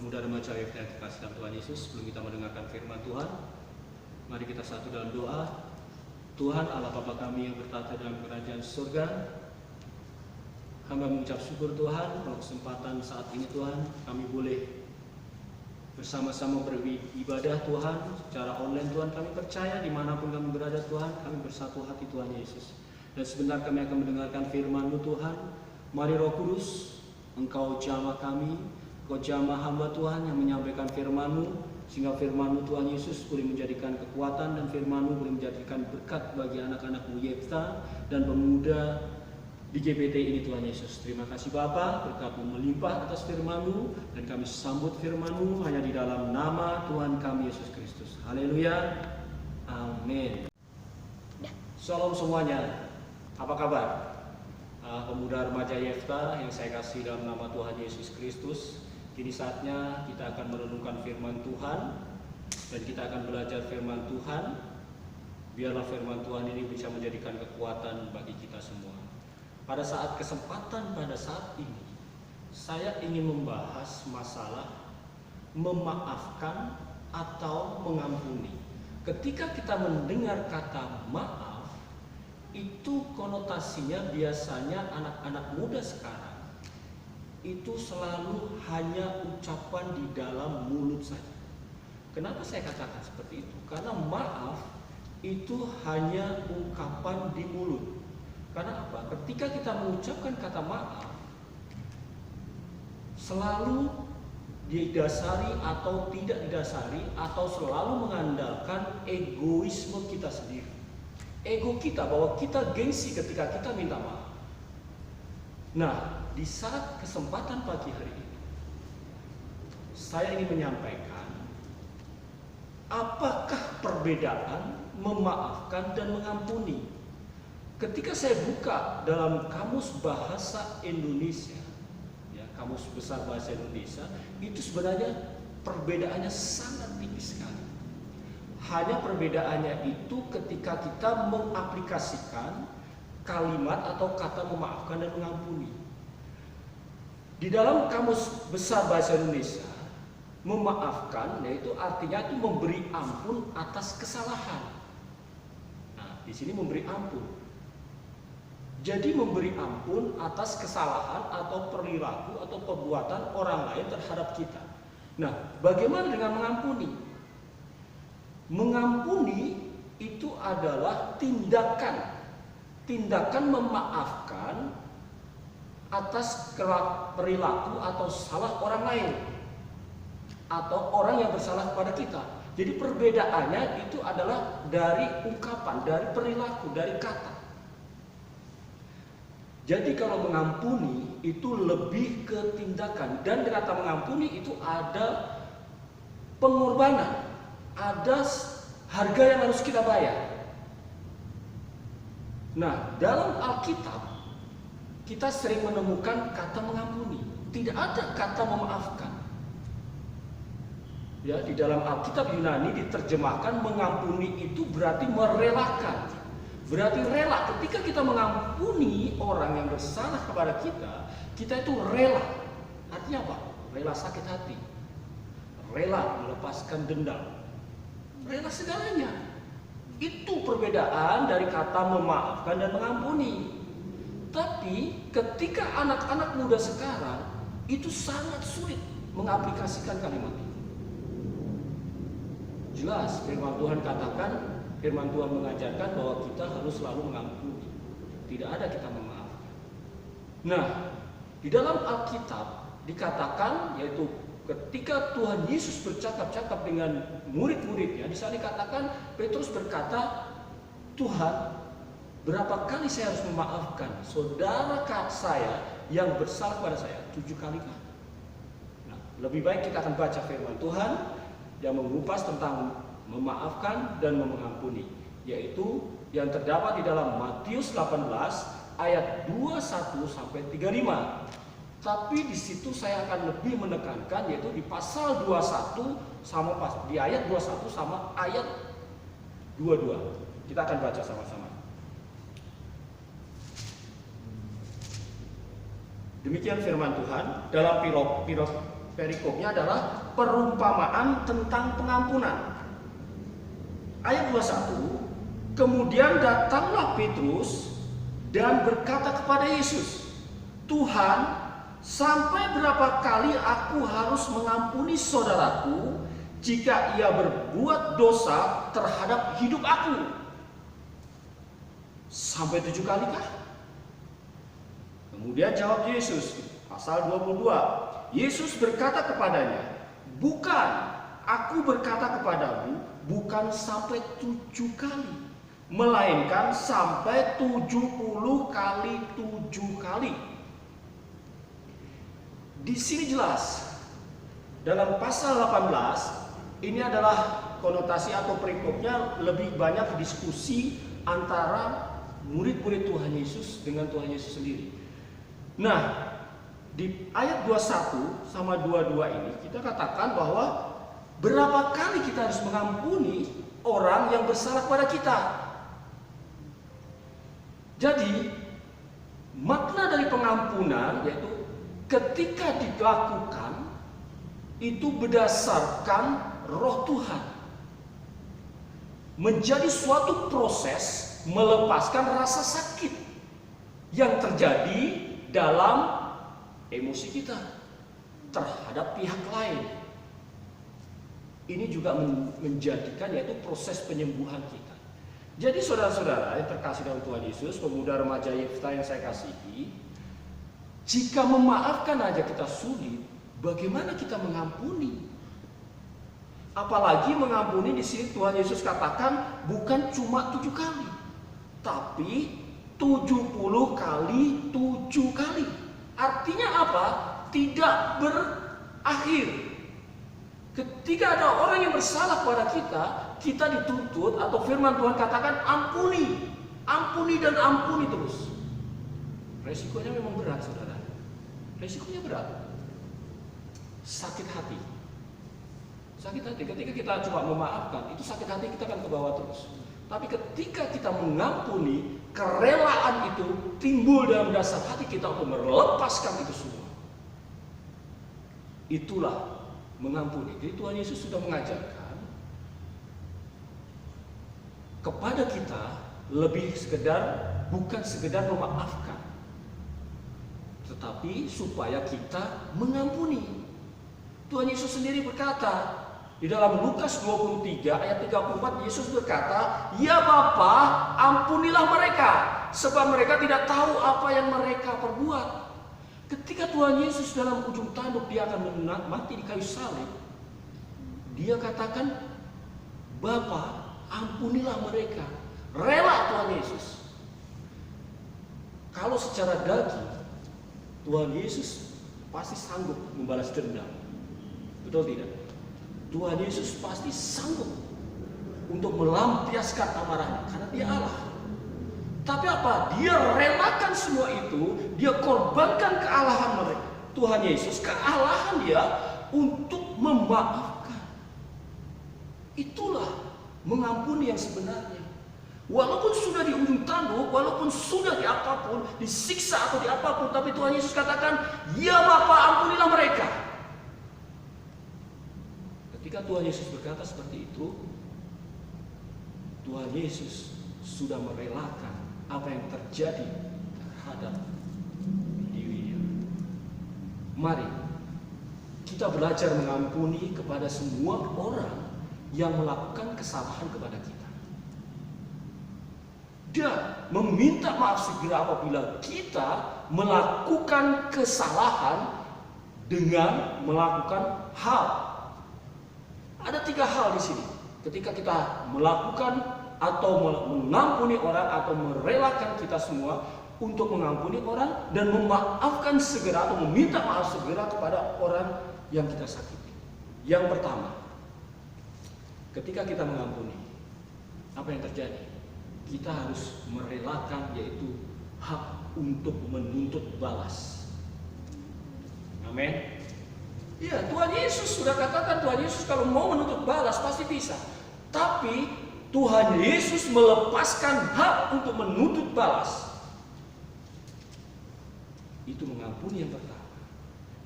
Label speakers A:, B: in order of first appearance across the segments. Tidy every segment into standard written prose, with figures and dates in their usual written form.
A: Pemuda remaja yang dikasih dalam Tuhan Yesus, sebelum kita mendengarkan firman Tuhan, mari kita satu dalam doa. Tuhan Allah Bapa kami yang bertata dalam kerajaan surga, hamba mengucap syukur Tuhan kalau kesempatan saat ini Tuhan kami boleh bersama-sama beribadah Tuhan secara online. Tuhan, kami percaya dimanapun kami berada Tuhan, kami bersatu hati Tuhan Yesus. Dan sebentar kami akan mendengarkan firman-Mu Tuhan. Mari Roh Kudus, Engkau jamah kami, Engkau jamah hamba Tuhan yang menyampaikan firman-Mu, sehingga firman-Mu Tuhan Yesus boleh menjadikan kekuatan, dan firman-Mu boleh menjadikan berkat bagi anak-anak-Mu Yefta dan pemuda di GPT ini Tuhan Yesus. Terima kasih Bapa, berkat-Mu melimpah atas firman-Mu, dan kami sambut firman-Mu hanya di dalam nama Tuhan kami Yesus Kristus. Haleluya, amin. Shalom semuanya, apa kabar? Pemuda remaja Yefta yang saya kasih dalam nama Tuhan Yesus Kristus. Kini saatnya kita akan merenungkan firman Tuhan, dan kita akan belajar firman Tuhan. Biarlah firman Tuhan ini bisa menjadikan kekuatan bagi kita semua. Pada saat ini, saya ingin membahas masalah memaafkan atau mengampuni. Ketika kita mendengar kata maaf, itu konotasinya biasanya anak-anak muda sekarang itu selalu hanya ucapan di dalam mulut saja. Kenapa saya katakan seperti itu? Karena maaf itu hanya ungkapan di mulut. Karena apa? Ketika kita mengucapkan kata maaf, selalu didasari atau tidak didasari, atau selalu mengandalkan egoisme kita sendiri. Ego kita, bahwa kita gengsi ketika kita minta maaf. Nah, di saat kesempatan pagi hari ini, saya ingin menyampaikan apakah perbedaan memaafkan dan mengampuni. Ketika saya buka dalam Kamus Bahasa Indonesia, ya, Kamus Besar Bahasa Indonesia, itu sebenarnya perbedaannya sangat tipis sekali. Hanya perbedaannya itu ketika kita mengaplikasikan kalimat atau kata memaafkan dan mengampuni. Di dalam Kamus Besar Bahasa Indonesia, memaafkan yaitu artinya itu memberi ampun atas kesalahan. Nah, di sini memberi ampun. Jadi memberi ampun atas kesalahan atau perilaku atau perbuatan orang lain terhadap kita. Nah, bagaimana dengan mengampuni? Mengampuni itu adalah tindakan memaafkan atas perilaku atau salah orang lain atau orang yang bersalah kepada kita. Jadi perbedaannya itu adalah dari ungkapan, dari perilaku, dari kata. Jadi kalau mengampuni itu lebih ke tindakan, dan dengan kata mengampuni itu ada pengorbanan, ada harga yang harus kita bayar. Nah, dalam Alkitab kita sering menemukan kata mengampuni, tidak ada kata memaafkan. Ya, di dalam Alkitab Yunani diterjemahkan mengampuni itu berarti merelakan. Berarti rela. Ketika kita mengampuni orang yang bersalah kepada kita, kita itu rela. Artinya apa? Rela sakit hati, rela melepaskan dendam, rela segalanya. Itu perbedaan dari kata memaafkan dan mengampuni. Tapi ketika anak-anak muda sekarang itu sangat sulit mengaplikasikan kalimat itu. Jelas firman Tuhan katakan, firman Tuhan mengajarkan bahwa kita harus selalu mengampuni. Tidak ada kita memaafkan. Nah, di dalam Alkitab dikatakan, yaitu ketika Tuhan Yesus bercakap-cakap dengan murid-muridnya, di sana dikatakan Petrus berkata, Tuhan, berapa kali saya harus memaafkan saudara saya yang bersalah pada saya? 7 kali kah? Nah, lebih baik kita akan baca firman Tuhan yang mengupas tentang memaafkan dan mengampuni, yaitu yang terdapat di dalam Matius 18 ayat 21 sampai 35. Tapi di situ saya akan lebih menekankan, yaitu di pasal 21 sama di ayat 21 sama ayat 22. Kita akan baca sama-sama. Demikian firman Tuhan dalam
B: perikopnya adalah perumpamaan tentang pengampunan. Ayat 21, kemudian datanglah Petrus dan berkata kepada Yesus, Tuhan, sampai berapa kali aku harus mengampuni saudaraku jika ia berbuat dosa terhadap hidup aku? Sampai 7 kali kah? Kemudian jawab Yesus, pasal 22. Yesus berkata kepadanya, bukan, aku berkata kepadamu, bukan sampai 7 kali, melainkan sampai 70 kali 7 kali. Di sini jelas, dalam pasal 18, ini adalah konotasi atau perikopnya lebih banyak diskusi antara murid-murid Tuhan Yesus dengan Tuhan Yesus sendiri. Nah, di ayat 21 sama 22 ini kita katakan bahwa berapa kali kita harus mengampuni orang yang bersalah pada kita. Jadi, makna dari pengampunan yaitu ketika dilakukan itu berdasarkan Roh Tuhan. Menjadi suatu proses melepaskan rasa sakit yang terjadi dalam emosi kita terhadap pihak lain. Ini juga menjadikan yaitu proses penyembuhan kita. Jadi saudara-saudara yang terkasih dalam Tuhan Yesus, pemuda remaja Yefta yang saya kasihi, jika memaafkan aja kita sulit, bagaimana kita mengampuni? Apalagi mengampuni di sini Tuhan Yesus katakan bukan cuma 7 kali, tapi 70 kali 7 kali. Artinya apa? Tidak berakhir. Ketika ada orang yang bersalah pada kita, kita dituntut atau firman Tuhan katakan ampuni, ampuni dan ampuni terus. Resikonya memang berat, saudara. Resikonya berat. Sakit hati. Sakit hati. Ketika kita cuma memaafkan, itu sakit hati kita akan ke bawah terus. Tapi ketika kita mengampuni, kerelaan itu timbul dalam dasar hati kita untuk melepaskan itu semua. Itulah mengampuni. Jadi Tuhan Yesus sudah mengajarkan kepada kita lebih bukan sekedar memaafkan, tetapi supaya kita mengampuni. Tuhan Yesus sendiri berkata di dalam Lukas 23 ayat 34, Yesus berkata, "Ya Bapa, ampunilah mereka, sebab mereka tidak tahu apa yang mereka perbuat." Ketika Tuhan Yesus dalam ujung tanduk dia akan mati di kayu salib, dia katakan, "Bapa, ampunilah mereka." Rela Tuhan Yesus. Kalau secara daging, Tuhan Yesus pasti sanggup membalas dendam. Betul tidak? Tuhan Yesus pasti sanggup untuk melampiaskan amarahnya karena dia Allah. Tapi apa? Dia relakan semua itu, dia korbankan kealahan mereka. Tuhan Yesus, kealahan dia untuk memaafkan. Itulah mengampuni yang sebenarnya. Walaupun sudah di ujung tanduk, walaupun sudah di apapun, disiksa atau di apapun, tapi Tuhan Yesus katakan, "Ya Bapa, ampunilah mereka." Ketika Tuhan Yesus berkata seperti itu, Tuhan Yesus sudah merelakan apa yang terjadi terhadap dirinya. Mari kita belajar mengampuni kepada semua orang yang melakukan kesalahan kepada kita. Dan meminta maaf segera apabila kita melakukan kesalahan dengan melakukan hal. Ada 3 hal di sini. Ketika kita melakukan atau mengampuni orang atau merelakan kita semua untuk mengampuni orang dan memaafkan segera atau meminta maaf segera kepada orang yang kita sakiti. Yang pertama, ketika kita mengampuni, apa yang terjadi? Kita harus merelakan yaitu hak untuk menuntut balas. Amin. Ya, Tuhan Yesus sudah katakan, Tuhan Yesus kalau mau menuntut balas pasti bisa. Tapi Tuhan Yesus melepaskan hak untuk menuntut balas. Itu mengampuni yang pertama.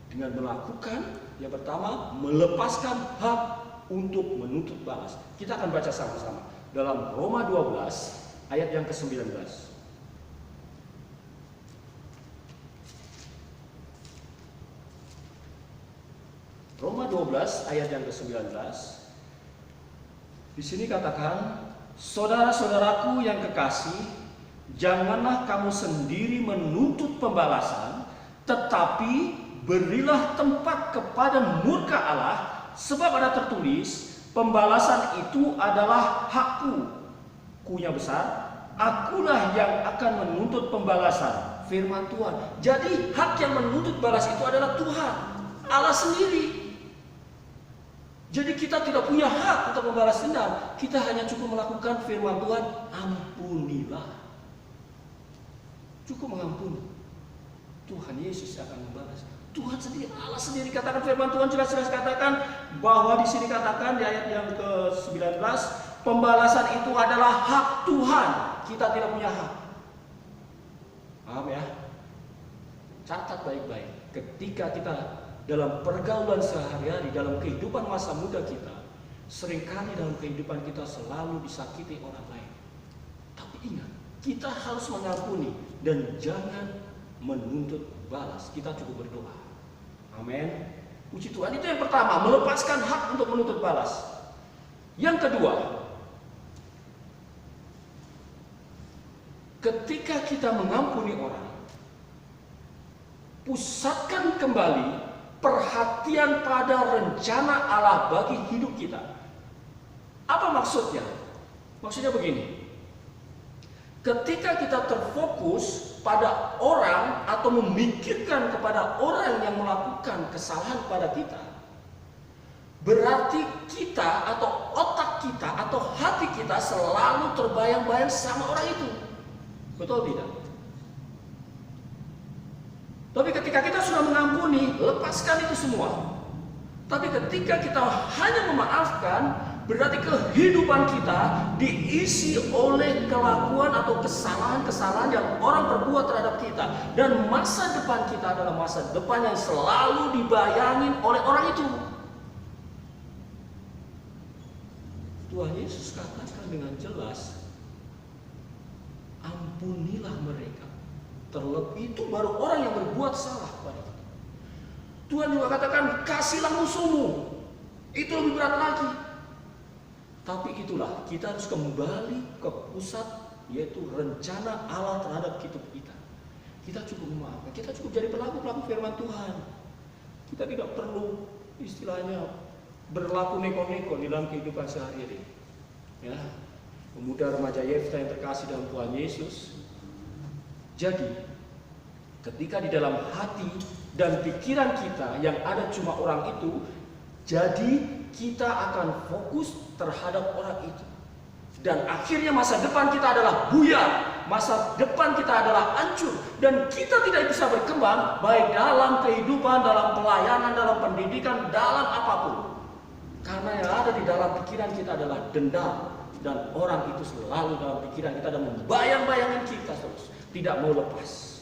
B: Dengan melakukan Yang pertama, melepaskan hak untuk menuntut balas. Kita akan baca sama-sama dalam Roma 12 ayat yang ke-19. Roma 12 ayat yang ke-19. Di sini katakan, saudara-saudaraku yang kekasih, janganlah kamu sendiri menuntut pembalasan, tetapi berilah tempat kepada murka Allah, sebab ada tertulis, pembalasan itu adalah hakku. Kunya besar, akulah yang akan menuntut pembalasan. Firman Tuhan. Jadi hak yang menuntut balas itu adalah Tuhan, Allah sendiri. Jadi kita tidak punya hak untuk membalas dendam. Kita hanya cukup melakukan firman Tuhan, ampunilah. Cukup mengampuni. Tuhan Yesus akan membalas. Tuhan sendiri, Allah sendiri katakan, firman Tuhan jelas-jelas katakan bahwa di sini katakan di ayat yang ke-19, pembalasan itu adalah hak Tuhan. Kita tidak punya hak. Paham ya? Catat baik-baik. Ketika kita dalam pergaulan sehari-hari, dalam kehidupan masa muda kita, seringkali dalam kehidupan kita selalu disakiti orang lain. Tapi ingat, kita harus mengampuni dan jangan menuntut balas. Kita cukup berdoa. Amin. Puji Tuhan. Itu yang pertama, melepaskan hak untuk menuntut balas. Yang kedua, ketika kita mengampuni orang, pusatkan kembali perhatian pada rencana Allah bagi hidup kita. Apa maksudnya? Maksudnya begini. Ketika kita terfokus pada orang atau memikirkan kepada orang yang melakukan kesalahan pada kita, berarti kita atau otak kita atau hati kita selalu terbayang-bayang sama orang itu. Betul tidak? Tapi ketika kita sudah mengampuni, lepaskan itu semua. Tapi ketika kita hanya memaafkan, berarti kehidupan kita diisi oleh kelakuan atau kesalahan-kesalahan yang orang perbuat terhadap kita. Dan masa depan kita adalah masa depan yang selalu dibayangin oleh orang itu. Tuhan Yesus katakan dengan jelas, ampunilah mereka. Terlebih itu baru orang yang berbuat salah pada kita. Tuhan juga katakan, kasihlah musuhmu. Itu lebih berat lagi. Tapi itulah, kita harus kembali ke pusat, yaitu rencana Allah terhadap hidup kita. Kita cukup memaafkan, kita cukup jadi pelaku-pelaku firman Tuhan. Kita tidak perlu istilahnya berlaku neko-neko di dalam kehidupan sehari-hari. Ya, pemuda remaja Yefta yang terkasih dalam Tuhan Yesus. Jadi, ketika di dalam hati dan pikiran kita yang ada cuma orang itu, jadi kita akan fokus terhadap orang itu. Dan akhirnya masa depan kita adalah buyar, masa depan kita adalah hancur, dan kita tidak bisa berkembang baik dalam kehidupan, dalam pelayanan, dalam pendidikan, dalam apapun. Karena yang ada di dalam pikiran kita adalah dendam, dan orang itu selalu dalam pikiran kita dan membayang-bayangin kita terus. Tidak mau lepas.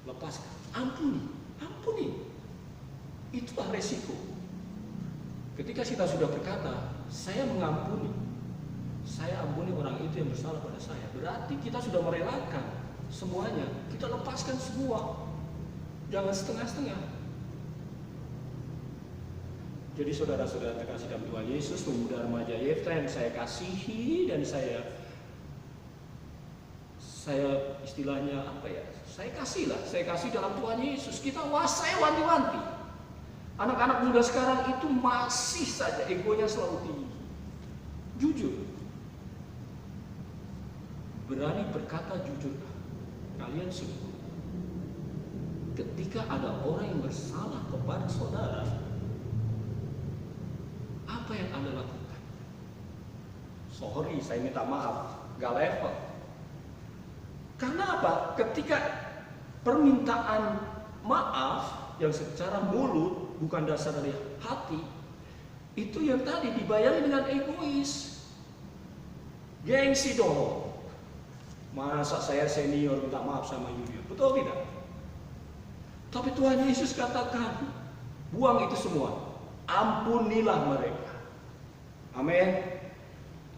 B: Lepaskan. Ampuni. Ampuni. Itulah resiko. Ketika kita sudah berkata, saya mengampuni. Saya ampuni orang itu yang bersalah pada saya. Berarti kita sudah merelakan semuanya. Kita lepaskan semua. Jangan setengah-setengah. Jadi saudara-saudara terkasih dalam Tuhan Yesus, pemuda remaja Yefta yang saya kasihi dan saya istilahnya apa ya? Saya kasih dalam Tuhan Yesus. Kita saya wanti-wanti. Anak-anak muda sekarang itu masih saja egonya selalu tinggi. Jujur. Berani berkata jujur. Kalian sungguh. Ketika ada orang yang bersalah kepada saudara, apa yang Anda lakukan? Sorry, saya minta maaf. Gak level. Karena apa? Ketika permintaan maaf yang secara mulut bukan dasar dari hati, itu yang tadi dibayangi dengan egois, gengsi dong. Masa saya senior minta maaf sama junior? Betul tidak? Tapi Tuhan Yesus katakan, Buang itu semua. Ampunilah mereka. Amin.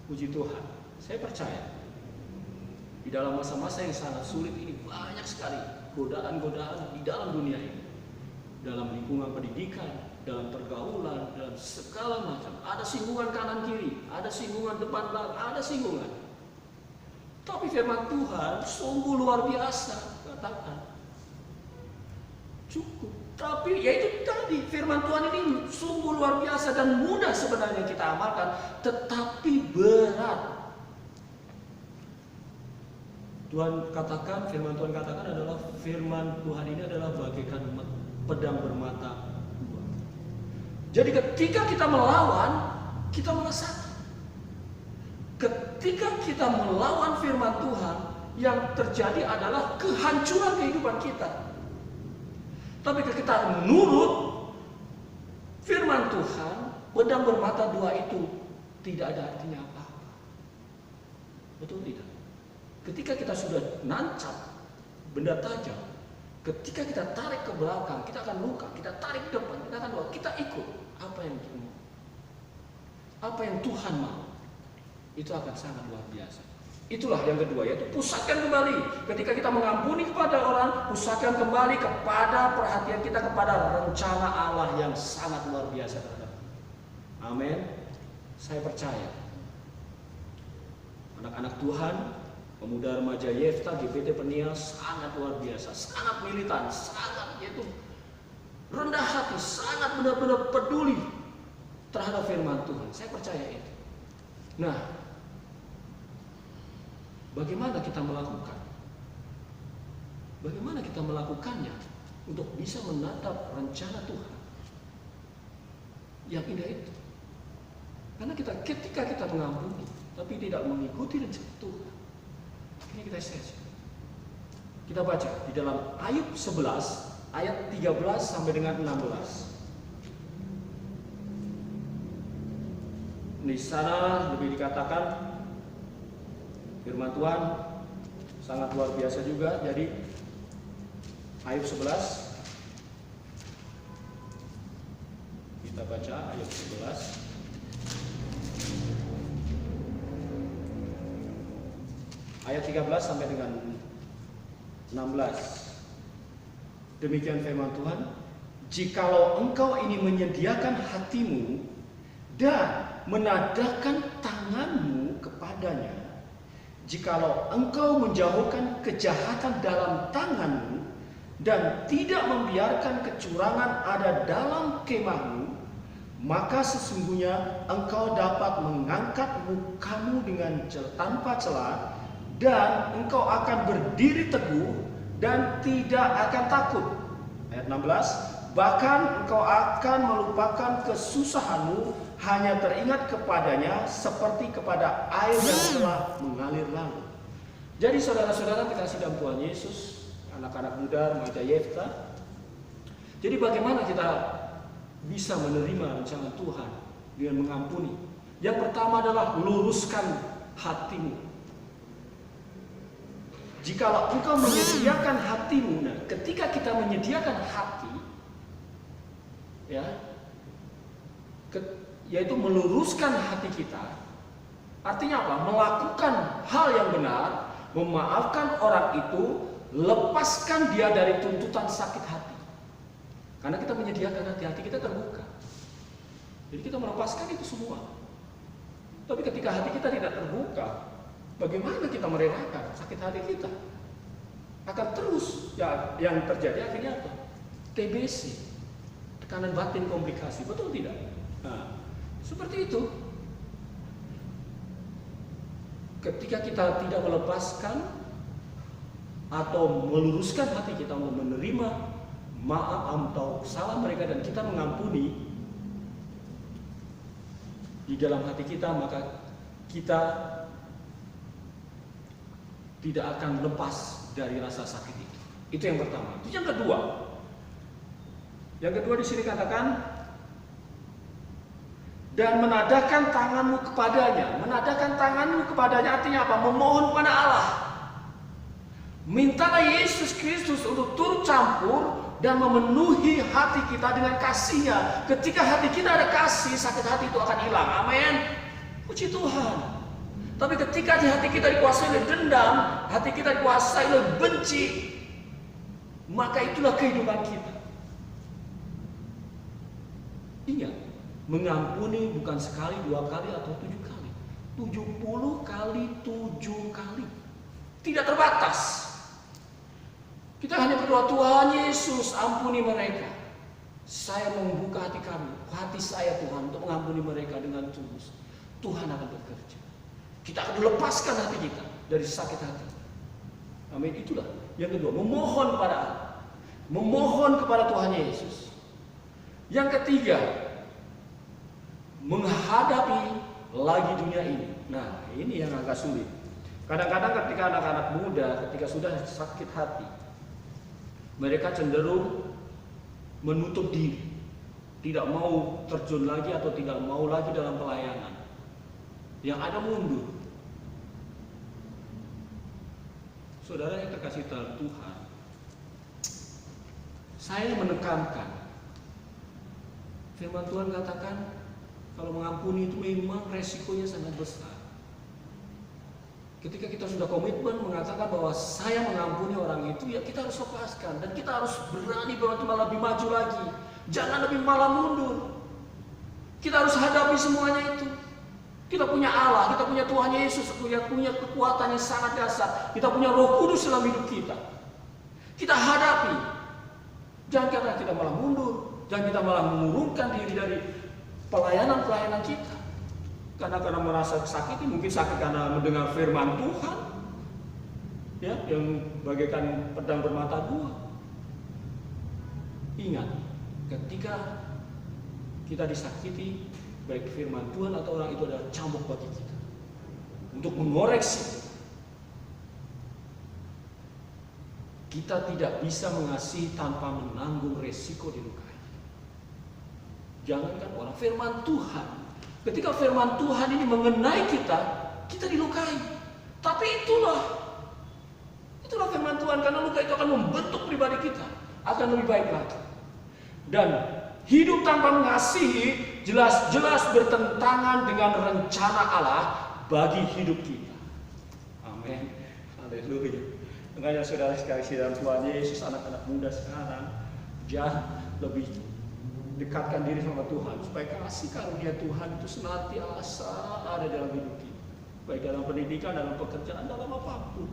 B: Puji Tuhan. Saya percaya di dalam masa-masa yang sangat sulit ini banyak sekali godaan-godaan di dalam dunia ini. Dalam lingkungan pendidikan, dalam pergaulan, dalam segala macam. Ada singgungan kanan kiri, ada singgungan depan belakang, ada singgungan. Tapi firman Tuhan sungguh luar biasa, katakan cukup. Tapi yaitu tadi firman Tuhan ini sungguh luar biasa dan mudah sebenarnya kita amalkan, tetapi berat. Tuhan katakan, firman Tuhan katakan adalah firman Tuhan ini adalah bagaikan pedang bermata dua. Jadi ketika kita melawan, kita merasa sakit. Ketika kita melawan firman Tuhan, yang terjadi adalah kehancuran kehidupan kita. Tapi ketika kita menurut firman Tuhan, pedang bermata dua itu tidak ada artinya apa-apa. Betul tidak? Ketika kita sudah nancap benda tajam, ketika kita tarik ke belakang, kita akan luka. Kita tarik ke depan, kita akan luka. Kita ikut apa yang kita mau, apa yang Tuhan mau. Itu akan sangat luar biasa. Itulah yang kedua, yaitu pusatkan kembali. Ketika kita mengampuni kepada orang, pusatkan kembali kepada perhatian kita kepada rencana Allah yang sangat luar biasa terhadap. Amin. Saya percaya anak-anak Tuhan, pemuda remaja Yefta, GPT Peniel sangat luar biasa, sangat militan, sangat yaitu rendah hati, sangat benar-benar peduli terhadap firman Tuhan. Saya percaya itu. Nah, bagaimana kita melakukan? Bagaimana kita melakukannya untuk bisa menatap rencana Tuhan yang indah itu? Karena ketika kita mengampuni, tapi tidak mengikuti rencana Tuhan, ini kita sia-sia. Kita baca di dalam Ayub 11 ayat 13 sampai dengan 16. Di sana lebih dikatakan firman Tuhan sangat luar biasa juga. Jadi Ayub 11 kita baca Ayub 11 ayat 13 sampai dengan 16. Demikian firman Tuhan, jikalau engkau ini menyediakan hatimu dan menadahkan tanganmu kepadanya, jikalau engkau menjauhkan kejahatan dalam tanganmu dan tidak membiarkan kecurangan ada dalam kemahmu, maka sesungguhnya engkau dapat mengangkat mukamu dengan tanpa celah, dan engkau akan berdiri teguh dan tidak akan takut. Ayat 16, bahkan engkau akan melupakan kesusahanmu, hanya teringat kepadanya seperti kepada air yang telah mengalir lalu. Jadi saudara-saudara dikasih dalam Tuhan Yesus, anak-anak muda remaja Yefta, jadi bagaimana kita bisa menerima rencana Tuhan dengan mengampuni? Yang pertama adalah luruskan hatimu. Jikalau engkau menyediakan hatimu, nah ketika kita menyediakan hati, ya, yaitu meluruskan hati kita, artinya apa? Melakukan hal yang benar, memaafkan orang itu, lepaskan dia dari tuntutan sakit hati. Karena kita menyediakan hati kita terbuka. Jadi kita melepaskan itu semua. Tapi ketika hati kita tidak terbuka, bagaimana kita merelakan sakit hati kita? Akan terus ya, yang terjadi akhirnya apa? TBC, tekanan batin komplikasi, betul tidak? Nah, seperti itu. Ketika kita tidak melepaskan atau meluruskan hati kita untuk menerima maaf atau salah mereka dan kita mengampuni di dalam hati kita, maka kita tidak akan lepas dari rasa sakit itu. Itu yang pertama. Itu yang kedua. Yang kedua di sini katakan dan menadahkan tanganmu kepadanya. Menadahkan tanganmu kepadanya artinya apa? Memohon kepada Allah. Mintalah Yesus Kristus untuk turut campur dan memenuhi hati kita dengan kasih-Nya. Ketika hati kita ada kasih, sakit hati itu akan hilang. Amin. Puji Tuhan. Tapi ketika di hati kita dikuasai oleh dendam, hati kita dikuasai oleh benci, maka itulah kehidupan kita. Ingat, mengampuni bukan sekali, 2 kali, atau 7 kali. 70 kali, 7 kali. Tidak terbatas. Kita hanya berdoa, Tuhan Yesus ampuni mereka. Saya membuka hati kami, hati saya Tuhan, untuk mengampuni mereka dengan tulus. Tuhan akan bekerja. Kita akan lepaskan hati kita dari sakit hati. Amin. Itulah yang kedua, memohon kepada Allah, memohon kepada Tuhan Yesus. Yang ketiga, menghadapi lagi dunia ini. Nah, ini yang agak sulit. Kadang-kadang ketika anak-anak muda, ketika sudah sakit hati, mereka cenderung menutup diri, tidak mau terjun lagi atau tidak mau lagi dalam pelayanan. Yang ada mundur. Saudara yang terkasih dalam Tuhan, saya menekankan, firman Tuhan katakan, kalau mengampuni itu memang resikonya sangat besar. Ketika kita sudah komitmen mengatakan bahwa saya mengampuni orang itu, ya kita harus lepaskan. Dan kita harus berani malah lebih maju lagi. Jangan lebih malah mundur. Kita harus hadapi semuanya itu. Kita punya Allah, kita punya Tuhan Yesus, punya kekuatan yang sangat dahsyat. Kita punya Roh Kudus dalam hidup kita. Kita hadapi. Jangan karena kita malah mundur. Jangan kita malah mengurungkan diri dari pelayanan-pelayanan kita. Karena merasa sakit, mungkin sakit karena mendengar firman Tuhan, ya, yang bagaikan pedang bermata dua. Ingat, ketika kita disakiti, baik firman Tuhan atau orang itu adalah cambuk bagi kita untuk mengoreksi. Kita tidak bisa mengasihi tanpa menanggung resiko dilukai. Jangankan orang, firman Tuhan. Ketika firman Tuhan ini mengenai kita, kita dilukai. Tapi itulah firman Tuhan, karena luka itu akan membentuk pribadi kita, akan lebih baik lagi. Dan hidup tanpa mengasihi jelas-jelas bertentangan dengan rencana Allah bagi hidup kita. Amin. Haleluya. Makanya saudara sekalian dalam Tuhan Yesus, anak-anak muda sekarang, jangan lebih dekatkan diri sama Tuhan, supaya kasih karunia Tuhan itu senantiasa ada dalam hidup kita, baik dalam pendidikan, dalam pekerjaan, dalam apapun.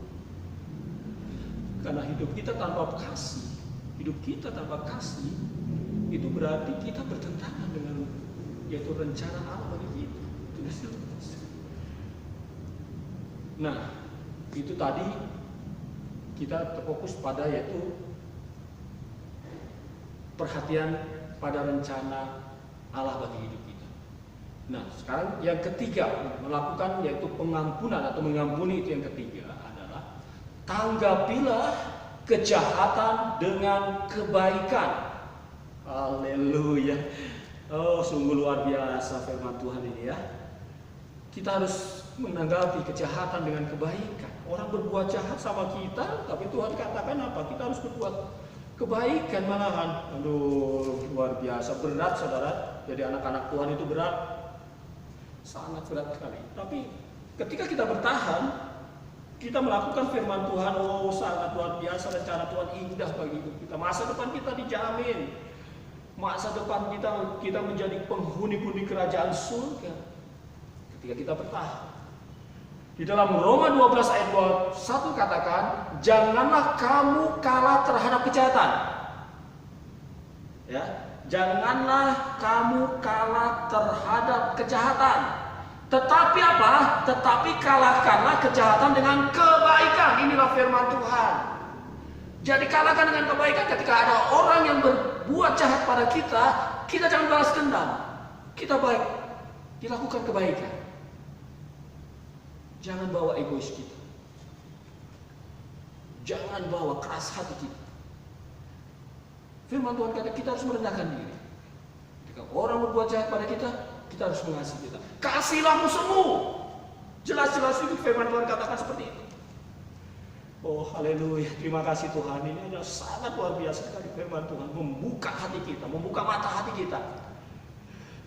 B: Karena hidup kita tanpa kasih, itu berarti kita bertentangan dengan yaitu rencana Allah bagi kita. Itu jelas. Nah, itu tadi kita terfokus pada yaitu perhatian pada rencana Allah bagi hidup kita. Nah, sekarang yang ketiga, melakukan yaitu pengampunan atau mengampuni, itu yang ketiga adalah tanggapilah kejahatan dengan kebaikan. Haleluya. Oh, sungguh luar biasa firman Tuhan ini ya. Kita harus menanggapi kejahatan dengan kebaikan. Orang berbuat jahat sama kita, tapi Tuhan katakan apa? Kita harus berbuat kebaikan malahan. Aduh, luar biasa, berat saudara. Jadi anak-anak Tuhan itu berat, sangat berat sekali. Tapi ketika kita bertahan, kita melakukan firman Tuhan, oh sangat luar biasa, rencana Tuhan indah bagi hidup kita. Masa depan kita dijamin. Masa depan kita menjadi penghuni-huni kerajaan surga ketika kita bertahan. Di dalam Roma 12 ayat 21 katakan, janganlah kamu kalah terhadap kejahatan. Ya, janganlah kamu kalah terhadap kejahatan. Tetapi apa? Tetapi kalahkanlah kejahatan dengan kebaikan. Inilah firman Tuhan. Jadi kalahkan dengan kebaikan. Ketika ada orang yang berbuat jahat pada kita, kita jangan balas dendam. Kita baik, dilakukan kebaikan. Jangan bawa egois kita. Jangan bawa keras hati kita. Firman Tuhan kata kita harus merendahkan diri. Ketika orang berbuat jahat pada kita, kita harus mengasihi kita. Kasihlah musuhmu. Jelas-jelas itu firman Tuhan katakan seperti itu. Oh haleluya, terima kasih Tuhan. Ini adalah sangat luar biasa sekali firman Tuhan. Membuka hati kita, membuka mata hati kita.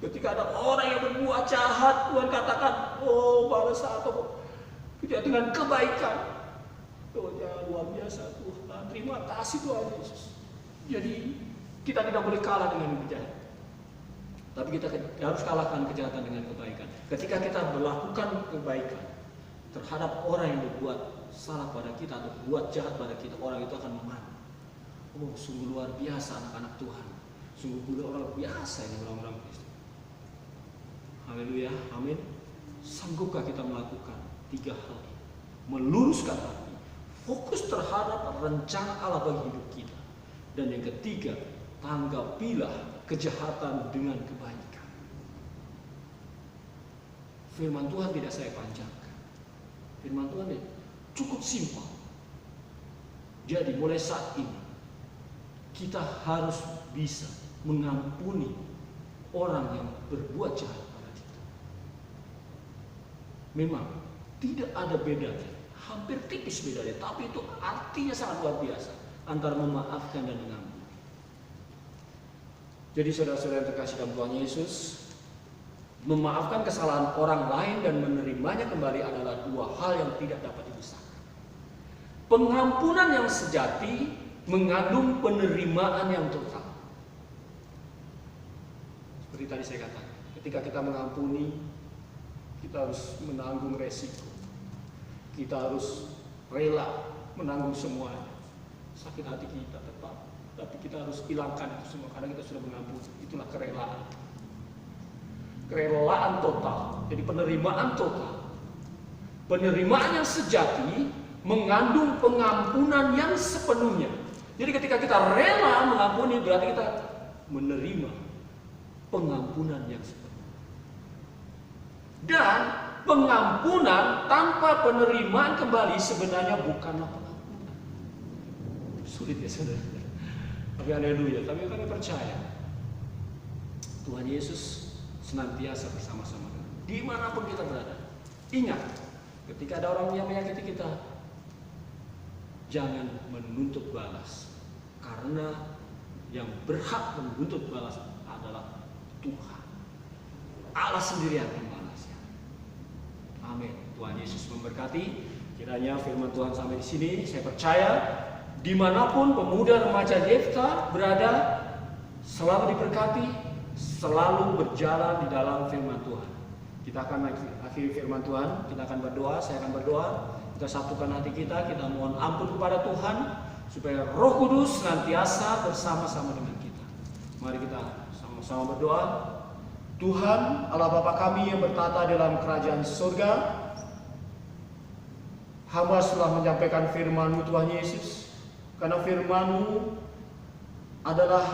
B: Ketika ada orang yang berbuat jahat, Tuhan katakan, oh balas atau tidak dengan kebaikan. Oh ya luar biasa Tuhan. Terima kasih Tuhan Yesus. Jadi kita tidak boleh kalah dengan yang jahat. Tapi kita harus kalahkan kejahatan dengan kebaikan. Ketika kita melakukan kebaikan terhadap orang yang berbuat salah pada kita atau buat jahat pada kita, orang itu akan memandu. Oh sungguh luar biasa anak-anak Tuhan. Sungguh luar biasa ini orang-orang Kristen. Haleluya, amin. Sanggupkah kita melakukan 3 hal ini? Meluruskan hati, fokus terhadap rencana Allah bagi hidup kita. Dan yang ketiga, tanggapilah kejahatan dengan kebaikan. Firman Tuhan tidak saya panjangkan. Firman Tuhan ini cukup simpel. Jadi mulai saat ini kita harus bisa mengampuni orang yang berbuat jahat pada kita. Memang tidak ada bedanya, hampir tipis bedanya, tapi itu artinya sangat luar biasa antara memaafkan dan mengampuni. Jadi saudara-saudara yang terkasih dalam Tuhan Yesus, memaafkan kesalahan orang lain dan menerimanya kembali adalah 2 hal yang tidak dapat dipisahkan. Pengampunan yang sejati mengandung penerimaan yang total. Seperti tadi saya katakan, ketika kita mengampuni, kita harus menanggung resiko. Kita harus rela menanggung semuanya. Sakit hati kita tetap, tapi kita harus hilangkan itu semua karena kita sudah mengampuni. Itulah kerelaan. Kerelaan total, jadi penerimaan total. Penerimaan yang sejati mengandung pengampunan yang sepenuhnya. Jadi ketika kita rela mengampuni, berarti kita menerima pengampunan yang sepenuhnya. Dan pengampunan tanpa penerimaan kembali sebenarnya bukanlah pengampunan. Sulit ya saudara. Tapi haleluya, tapi kami percaya Tuhan Yesus senantiasa bersama-sama dengan kita, dimanapun kita berada. Ingat, ketika ada orang yang menyakiti kita, jangan menuntut balas, karena yang berhak menuntut balas adalah Tuhan. Allah sendiri yang membalasnya. Amin. Tuhan Yesus memberkati. Kiranya firman Tuhan sampai di sini. Saya percaya dimanapun pemuda remaja Yefta berada, selalu diberkati, selalu berjalan di dalam firman Tuhan. Kita akan akhiri firman Tuhan, kita akan berdoa, saya akan berdoa. Kita satukan hati kita mohon ampun kepada Tuhan, supaya Roh Kudus senantiasa bersama-sama dengan kita. Mari kita sama-sama berdoa. Tuhan, Allah Bapa kami yang bertata dalam kerajaan surga, hamba telah menyampaikan firman-Mu Tuhan Yesus, karena firman-Mu adalah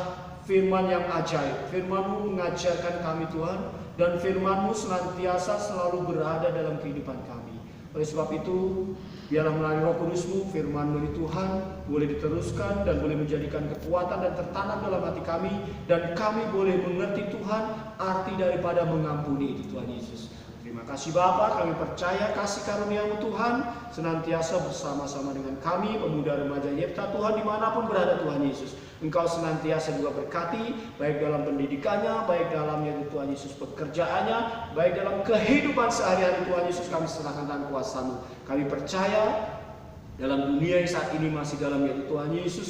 B: firman yang ajaib. Firman-Mu mengajarkan kami Tuhan, dan firman-Mu senantiasa selalu berada dalam kehidupan kami. Oleh sebab itu, biarlah melalui Roh Kudus-Mu, firman-Mu ini Tuhan boleh diteruskan dan boleh menjadikan kekuatan dan tertanam dalam hati kami, dan kami boleh mengerti Tuhan arti daripada mengampuni itu Tuhan Yesus. Terima kasih Bapa, kami percaya kasih karunia-Mu Tuhan senantiasa bersama-sama dengan kami pemuda remaja Yefta Tuhan dimanapun berada Tuhan Yesus. Engkau senantiasa juga berkati, baik dalam pendidikannya, baik dalam yaitu Tuhan Yesus pekerjaannya, baik dalam kehidupan sehari-hari Tuhan Yesus, kami serahkan dalam kuasa-Mu. Kami percaya dalam dunia yang saat ini masih dalam yaitu Tuhan Yesus,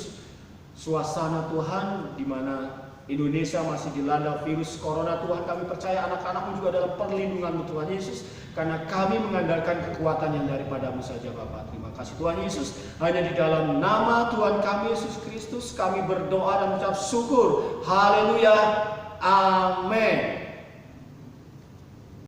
B: suasana Tuhan di mana Indonesia masih dilanda virus corona Tuhan, kami percaya anak-anak-Mu juga dalam perlindungan-Mu Tuhan Yesus, karena kami mengandalkan kekuatan yang daripada-Mu saja Bapa. Terima kasih Tuhan Yesus, hanya di dalam nama Tuhan kami Yesus Kristus kami berdoa dan mengucap syukur. Haleluya, amin.